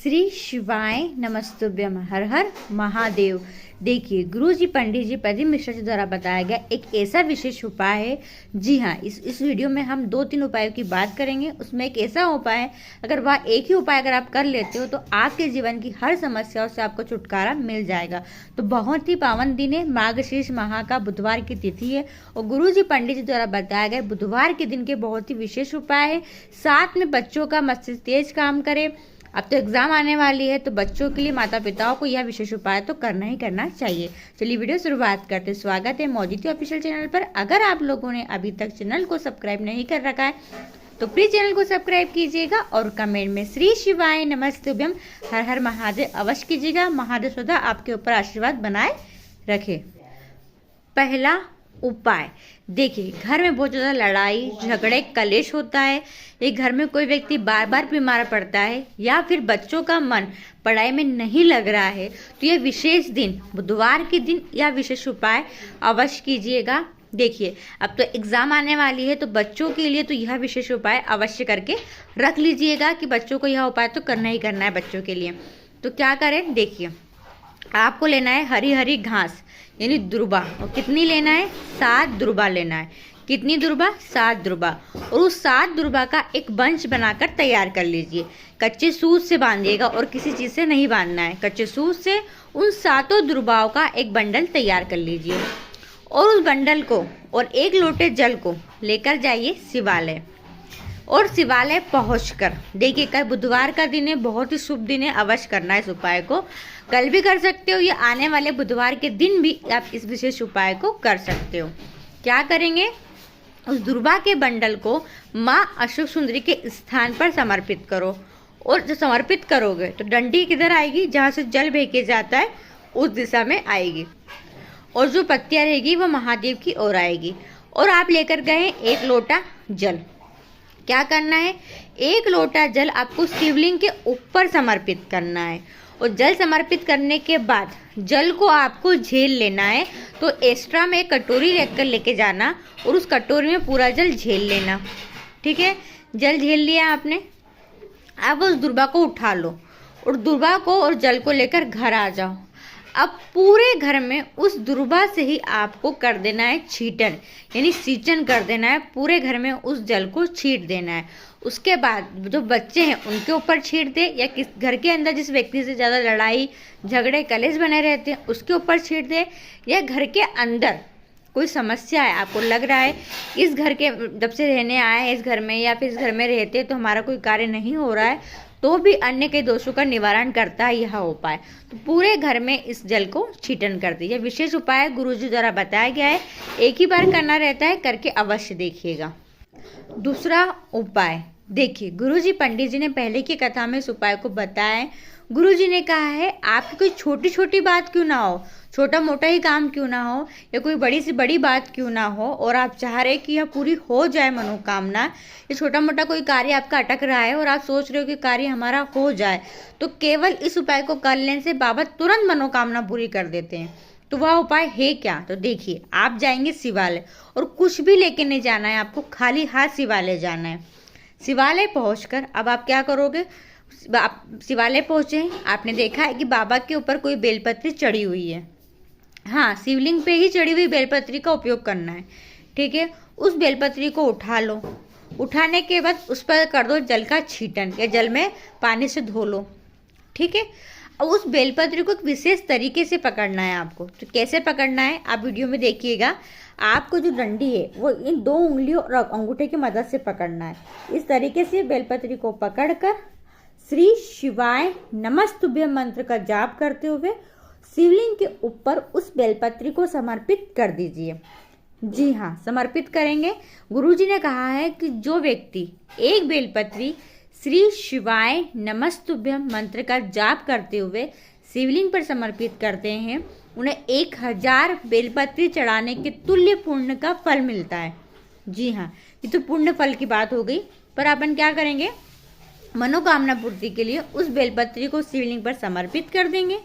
श्री शिवाय नमस्तुभ्यम, हर हर महादेव। देखिए, गुरुजी पंडित जी प्रदीप मिश्रा जी द्वारा बताया गया एक ऐसा विशेष उपाय है। जी हाँ, इस वीडियो में हम 2-3 उपायों की बात करेंगे। उसमें एक ऐसा उपाय है, अगर वह एक ही उपाय अगर आप कर लेते हो तो आपके जीवन की हर समस्याओं से आपको छुटकारा मिल जाएगा। तो बहुत ही पावन दिन है, मार्गशीर्ष माह का बुधवार की तिथि है और गुरुजी पंडित जी द्वारा बताया गया बुधवार के दिन के बहुत ही विशेष उपाय है। साथ में बच्चों का मस्तिष्क तेज काम करे। अब तो एग्जाम आने वाली है, तो बच्चों के लिए माता पिताओं को यह विशेष उपाय तो करना ही करना चाहिए। चलिए वीडियो शुरुआत करते हैं। स्वागत है मौजिती ऑफिशियल चैनल पर। अगर आप लोगों ने अभी तक चैनल को सब्सक्राइब नहीं कर रखा है तो प्लीज चैनल को सब्सक्राइब कीजिएगा और कमेंट में श्री शिवाय नमस्तुभ्यम हर हर महादेव अवश्य कीजिएगा। महादेव सदा आपके ऊपर आशीर्वाद बनाए रखे। पहला उपाय, देखिए, घर में बहुत ज़्यादा लड़ाई झगड़े कलेश होता है, एक घर में कोई व्यक्ति बार बार बीमार पड़ता है या फिर बच्चों का मन पढ़ाई में नहीं लग रहा है, तो यह विशेष दिन बुधवार के दिन यह विशेष उपाय अवश्य कीजिएगा। देखिए, अब तो एग्ज़ाम आने वाली है, तो बच्चों के लिए तो यह विशेष उपाय अवश्य करके रख लीजिएगा कि बच्चों को यह उपाय तो करना ही करना है बच्चों के लिए। तो क्या करें, देखिए, आपको लेना है हरी हरी घास यानी दुर्बा, और कितनी लेना है, 7 दुर्बा लेना है। कितनी दुर्बा, 7 दुर्बा। और उस 7 दुर्बा का एक बंच बनाकर तैयार कर लीजिए। कच्चे सूत से बांधिएगा और किसी चीज़ से नहीं बांधना है, कच्चे सूत से उन 7 दुर्बाओं का एक बंडल तैयार कर लीजिए और उस बंडल को और 1 लोटे जल को लेकर जाइए शिवालय। और शिवालय पहुंचकर, देखिए, कल बुधवार का दिन है, बहुत ही शुभ दिन है, अवश्य करना है इस उपाय को। कल भी कर सकते हो या आने वाले बुधवार के दिन भी आप इस विशेष उपाय को कर सकते हो। क्या करेंगे, उस दुर्बा के बंडल को माँ अशोक सुंदरी के स्थान पर समर्पित करो। और जो समर्पित करोगे तो डंडी किधर आएगी, जहाँ से जल फेंके जाता है उस दिशा में आएगी और जो पत्तियाँ रहेगी वो महादेव की ओर आएगी। और आप लेकर गए 1 लोटा जल। क्या करना है, 1 लोटा जल आपको शिवलिंग के ऊपर समर्पित करना है और जल समर्पित करने के बाद जल को आपको झेल लेना है। तो एक्स्ट्रा में एक कटोरी रखकर लेके जाना और उस कटोरी में पूरा जल झेल लेना। ठीक है, जल झेल लिया आपने, अब उस दुर्बा को उठा लो और दुर्बा को और जल को लेकर घर आ जाओ। अब पूरे घर में उस दुर्बा से ही आपको कर देना है छीटन यानी सींचन कर देना है। पूरे घर में उस जल को छीट देना है। उसके बाद जो बच्चे हैं उनके ऊपर छीट दे, या किस घर के अंदर जिस व्यक्ति से ज़्यादा लड़ाई झगड़े कलेश बने रहते हैं उसके ऊपर छीट दे, या घर के अंदर कोई समस्या है, आपको लग रहा है इस घर के जब से रहने आए हैं इस घर में या फिर इस घर में रहते तो हमारा कोई कार्य नहीं हो रहा है, तो भी अन्य के दोषों का निवारण करता है यह उपाय। तो पूरे घर में इस जल को छीटन कर दीजिए। विशेष उपाय गुरुजी द्वारा बताया गया है, एक ही बार करना रहता है, करके अवश्य देखिएगा। दूसरा उपाय, देखिए, गुरुजी पंडित जी ने पहले की कथा में इस उपाय को बताया है। गुरुजी ने कहा है आपकी कोई छोटी छोटी बात क्यों ना हो, छोटा मोटा ही काम क्यों ना हो, या कोई बड़ी से बड़ी बात क्यों ना हो, और आप चाह रहे कि यह पूरी हो जाए मनोकामना, ये छोटा मोटा कोई कार्य आपका अटक रहा है और आप सोच रहे हो कि कार्य हमारा हो जाए, तो केवल इस उपाय को कर लेने से बाबा तुरंत मनोकामना पूरी कर देते हैं। तो वह उपाय है क्या, तो देखिए, आप जाएंगे शिवालय और कुछ भी लेके नहीं जाना है, आपको खाली हाथ शिवालय जाना है। शिवालय पहुंचकर अब आप क्या करोगे, आप शिवालय पहुंचे, आपने देखा है कि बाबा के ऊपर कोई बेलपत्री चढ़ी हुई है। हाँ, शिवलिंग पे ही चढ़ी हुई बेलपत्री का उपयोग करना है। ठीक है, उस बेलपत्री को उठा लो। उठाने के बाद उस पर कर दो जल का छीटन, या जल में पानी से धो लो। ठीक है, अब उस बेलपत्री को एक विशेष तरीके से पकड़ना है आपको। तो कैसे पकड़ना है आप वीडियो में देखिएगा। आपको जो डंडी है वो इन 2 उंगलियों और अंगूठे की मदद से पकड़ना है। इस तरीके से बेलपत्री को पकड़कर श्री शिवाय नमस्तुभ्यम मंत्र का जाप करते हुए शिवलिंग के ऊपर उस बेलपत्री को समर्पित कर दीजिए। जी हाँ, समर्पित करेंगे। गुरुजी ने कहा है कि जो व्यक्ति एक बेलपत्री श्री शिवाय नमस्तुभ्यम मंत्र का जाप करते हुए शिवलिंग पर समर्पित करते हैं, उन्हें 1000 बेलपत्री चढ़ाने के तुल्य पुण्य का फल मिलता है। जी हाँ, ये तो पुण्य फल की बात हो गई। पर अपन क्या करेंगे, मनोकामना पूर्ति के लिए उस बेलपत्री को शिवलिंग पर समर्पित कर देंगे।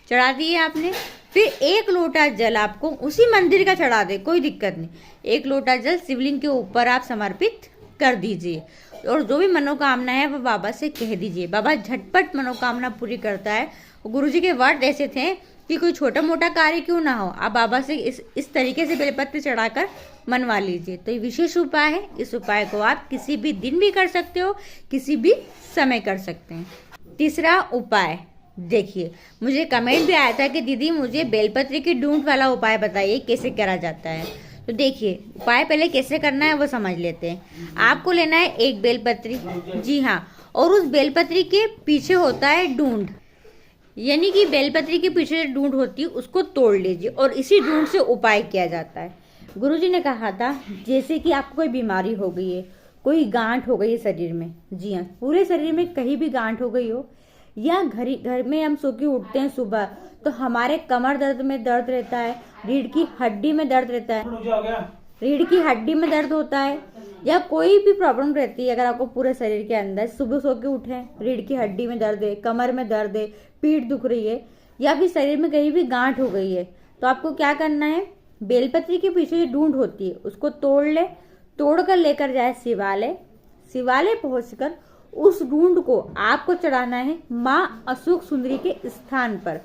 चढ़ा दिए आपने, फिर 1 लोटा जल आपको उसी मंदिर का चढ़ा दे, कोई दिक्कत नहीं। 1 लोटा जल शिवलिंग के ऊपर आप समर्पित कर दीजिए और जो भी मनोकामना है वो बाबा से कह दीजिए। बाबा झटपट मनोकामना पूरी करता है। गुरुजी के वर्ड ऐसे थे कि कोई छोटा मोटा कार्य क्यों ना हो, आप बाबा से इस तरीके से बेलपत्र चढ़ाकर मनवा लीजिए। तो ये विशेष उपाय है। इस उपाय को आप किसी भी दिन भी कर सकते हो, किसी भी समय कर सकते हैं। तीसरा उपाय देखिए, मुझे कमेंट भी आया था कि दीदी मुझे बेलपत्र की डूंट वाला उपाय बताइए कैसे करा जाता है। तो देखिए, उपाय पहले कैसे करना है वो समझ लेते हैं। आपको लेना है एक बेलपत्री, जी हाँ, और उस बेलपत्री के पीछे होता है डूंड, यानी कि बेलपत्री के पीछे जो डूंड होती है उसको तोड़ लीजिए और इसी डूंड से उपाय किया जाता है। गुरुजी ने कहा था जैसे कि आपको कोई बीमारी हो गई है, कोई गांठ हो गई है शरीर में, जी हाँ, पूरे शरीर में कहीं भी गांठ हो गई हो, या घर में हम सो के उठते हैं सुबह तो हमारे कमर दर्द में दर्द रहता है, रीढ़ की हड्डी में दर्द रहता है, रीढ़ की हड्डी में दर्द होता है, या कोई भी प्रॉब्लम रहती है, अगर आपको पूरे शरीर के अंदर सुबह सो के उठे रीढ़ की हड्डी में दर्द है, कमर में दर्द है, पीठ दुख रही है, या फिर शरीर में कहीं भी गांठ हो गई है, तो आपको क्या करना है, बेलपत्री के पीछे जो डूंड होती है उसको तोड़कर लेकर जाए शिवालय पहुंचकर उस डूंड को आपको चढ़ाना है माँ अशोक सुंदरी के स्थान पर,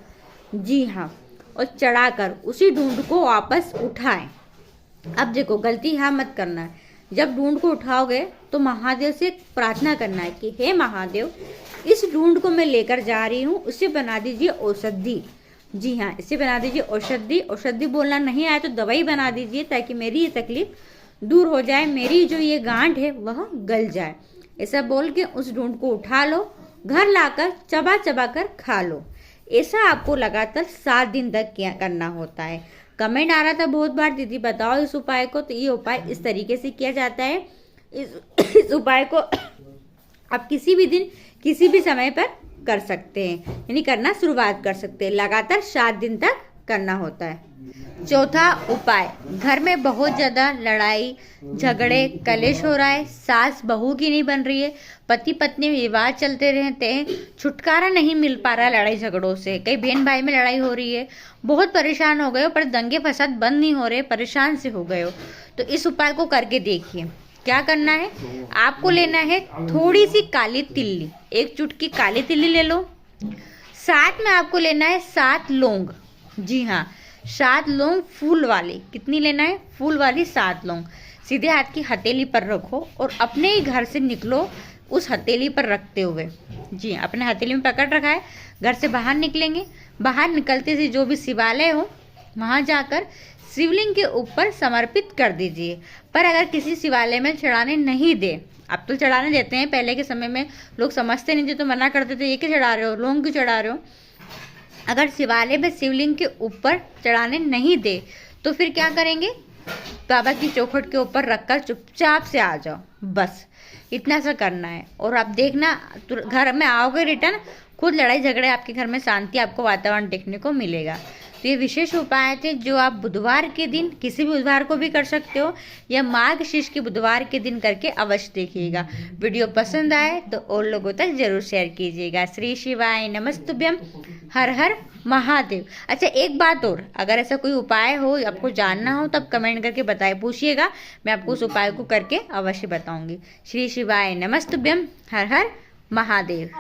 जी हाँ, और चढ़ाकर उसी डूंड को वापस उठाएं। अब देखो, गलती यहाँ मत करना है। जब डूंड को उठाओगे तो महादेव से प्रार्थना करना है कि हे महादेव, इस डूंड को मैं लेकर जा रही हूँ, उसे बना दीजिए औषधि, जी हाँ, इसे बना दीजिए औषधि बोलना नहीं आया तो दवाई बना दीजिए ताकि मेरी ये तकलीफ दूर हो जाए, मेरी जो ये गांठ है वह गल जाए। ऐसा बोल के उस डूंड को उठा लो, घर लाकर चबा कर खा लो। ऐसा आपको लगातार 7 दिन तक करना होता है। कमेंट आ रहा था बहुत बार, दीदी बताओ इस उपाय को, तो ये उपाय इस तरीके से किया जाता है। इस उपाय को आप किसी भी दिन किसी भी समय पर कर सकते हैं, यानी करना शुरुआत कर सकते हैं। लगातार 7 दिन तक करना होता है। चौथा उपाय, घर में बहुत ज़्यादा लड़ाई झगड़े कलेश हो रहा है, सास बहू की नहीं बन रही है, पति पत्नी विवाद चलते रहते हैं, छुटकारा नहीं मिल पा रहा लड़ाई झगड़ों से, कई बहन भाई में लड़ाई हो रही है, बहुत परेशान हो गए हो पर दंगे फसाद बंद नहीं हो रहे, परेशान से हो गए हो, तो इस उपाय को करके देखिए। क्या करना है, आपको लेना है थोड़ी सी काली तिल्ली, 1 चुटकी काली तिल्ली ले लो। साथ में आपको लेना है 7 लौंग, जी हाँ, 7 लौंग फूल वाली। कितनी लेना है, फूल वाली 7 लौंग। सीधे हाथ की हथेली पर रखो और अपने ही घर से निकलो उस हथेली पर रखते हुए, जी, अपने हथेली में पकड़ रखा है, घर से बाहर निकलेंगे। बाहर निकलते से जो भी शिवालय हो वहाँ जाकर शिवलिंग के ऊपर समर्पित कर दीजिए। पर अगर किसी शिवालय में चढ़ाने नहीं दे, अब तो चढ़ाने देते हैं, पहले के समय में लोग समझते नहीं थे तो मना करते थे, ये क्यों चढ़ा रहे हो, लौंग क्यों चढ़ा रहे हो। अगर शिवालय में शिवलिंग के ऊपर चढ़ाने नहीं दे तो फिर क्या करेंगे, बाबा की चौखट के ऊपर रखकर चुपचाप से आ जाओ, बस इतना सा करना है। और आप देखना घर में आओगे रिटर्न, खुद लड़ाई झगड़े आपके घर में शांति आपको वातावरण देखने को मिलेगा। तो ये विशेष उपाय थे जो आप बुधवार के दिन, किसी भी बुधवार को भी कर सकते हो, या मार्गशीर्ष के बुधवार के दिन करके अवश्य देखिएगा। वीडियो पसंद आए तो और लोगों तक जरूर शेयर कीजिएगा। श्री शिवाय नमस्तुभ्यम, हर हर महादेव। अच्छा, एक बात और, अगर ऐसा कोई उपाय हो आपको जानना हो तब कमेंट करके बताए पूछिएगा, मैं आपको उस उपाय को करके अवश्य बताऊंगी। श्री शिवाय नमस्तुभ्यम, हर हर महादेव।